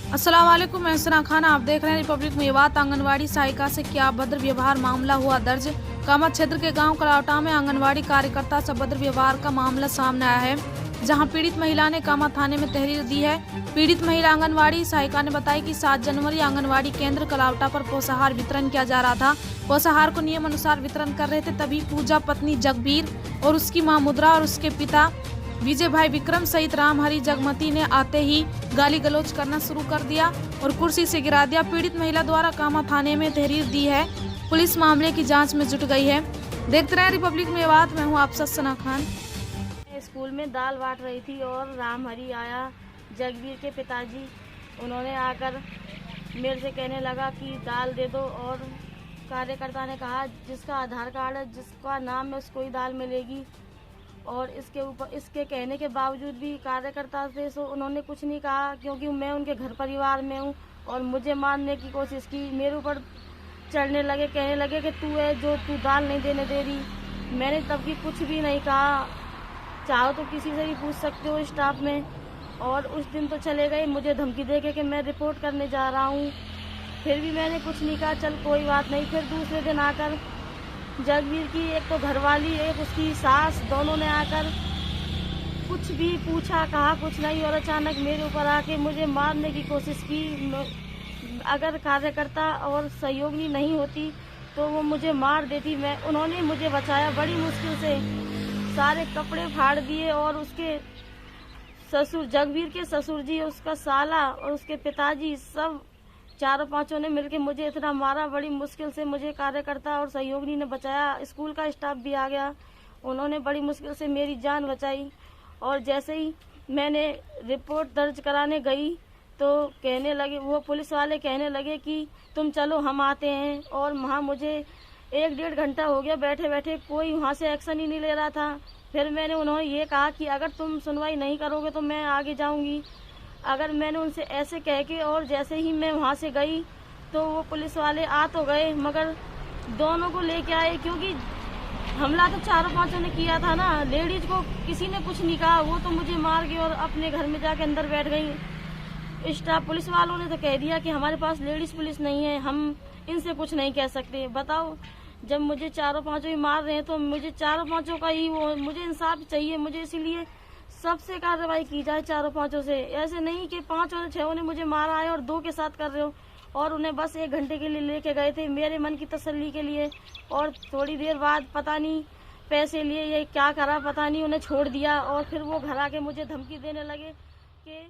अस्सलाम वालेकुम, मैं सना खान। आप देख रहे हैं रिपब्लिक मेवात। आंगनवाड़ी सहायिका से क्या अभद्र व्यवहार, मामला हुआ दर्ज। कामा क्षेत्र के गांव कलावटा में आंगनवाड़ी कार्यकर्ता से अभद्र व्यवहार का मामला सामने आया है, जहां पीड़ित महिला ने कामा थाने में तहरीर दी है। पीड़ित महिला आंगनवाड़ी सहायिका ने बताया कि 7 जनवरी आंगनवाड़ी केंद्र कलावटा पर पोषाहार वितरण किया जा रहा था। पोषाहार को नियम अनुसार वितरण कर रहे थे, तभी पूजा पत्नी जगबीर और उसकी मां मुद्रा और उसके पिता विजय भाई विक्रम सहित रामहरी जगमती ने आते ही गाली गलौज करना शुरू कर दिया और कुर्सी से गिरा दिया। पीड़ित महिला द्वारा कामा थाने में तहरीर दी है। पुलिस मामले की जांच में जुट गई है। देखते रहे रिपब्लिक मेवात। मैं हूं आप सना खान। स्कूल में दाल बांट रही थी और रामहरी आया, जगबीर के पिताजी। उन्होंने आकर मेरे से कहने लगा कि दाल दे दो, और कार्यकर्ता ने कहा जिसका आधार कार्ड है, जिसका नाम है, उसको ही दाल मिलेगी। और इसके कहने के बावजूद भी कार्यकर्ता से उन्होंने कुछ नहीं कहा, क्योंकि मैं उनके घर परिवार में हूँ। और मुझे मारने की कोशिश की, मेरे ऊपर चढ़ने लगे, कहने लगे कि तू है जो तू दाल नहीं देने दे रही। मैंने तब भी कुछ भी नहीं कहा। चाहो तो किसी से भी पूछ सकते हो स्टाफ में। और उस दिन तो चले गए मुझे धमकी दे के कि मैं रिपोर्ट करने जा रहा हूँ। फिर भी मैंने कुछ नहीं कहा, चल कोई बात नहीं। फिर दूसरे दिन आकर जगबीर की एक तो घरवाली, एक उसकी सास, दोनों ने आकर कुछ भी पूछा, कहा कुछ नहीं, और अचानक मेरे ऊपर आके मुझे मारने की कोशिश की। अगर कार्यकर्ता और सहयोगी नहीं होती तो वो मुझे मार देती। उन्होंने मुझे बचाया बड़ी मुश्किल से। सारे कपड़े फाड़ दिए, और उसके ससुर, जगबीर के ससुर जी, उसका साला और उसके पिताजी, सब चारों पांचों ने मिलकर मुझे इतना मारा। बड़ी मुश्किल से मुझे कार्यकर्ता और सहयोगी ने बचाया। स्कूल का स्टाफ भी आ गया, उन्होंने बड़ी मुश्किल से मेरी जान बचाई। और जैसे ही मैंने रिपोर्ट दर्ज कराने गई तो कहने लगे, वो पुलिस वाले कहने लगे कि तुम चलो हम आते हैं। और वहाँ मुझे 1-1.5 घंटा हो गया बैठे बैठे, कोई वहाँ से एक्शन ही नहीं ले रहा था। फिर मैंने उन्होंने ये कहा कि अगर तुम सुनवाई नहीं करोगे तो मैं आगे जाऊँगी। अगर मैंने उनसे ऐसे कह के, और जैसे ही मैं वहाँ से गई तो वो पुलिस वाले आ तो गए, मगर दोनों को लेके आए, क्योंकि हमला तो चारों पांचों ने किया था ना। लेडीज को किसी ने कुछ नहीं कहा, वो तो मुझे मार गई और अपने घर में जाके अंदर बैठ गई। स्टाफ पुलिस वालों ने तो कह दिया कि हमारे पास लेडीज पुलिस नहीं है, हम इनसे कुछ नहीं कह सकते। बताओ, जब मुझे चारों पांचों ही मार रहे हैं तो मुझे चारों पांचों का ही मुझे इंसाफ चाहिए। मुझे इसीलिए सबसे कार्रवाई की जाए, चारों पांचों से। ऐसे नहीं कि 5 और 6 ने मुझे मारा है और 2 के साथ कर रहे हो। और उन्हें बस 1 घंटे के लिए लेके गए थे, मेरे मन की तसल्ली के लिए। और थोड़ी देर बाद पता नहीं पैसे लिए, ये क्या करा पता नहीं, उन्हें छोड़ दिया। और फिर वो घर आके मुझे धमकी देने लगे कि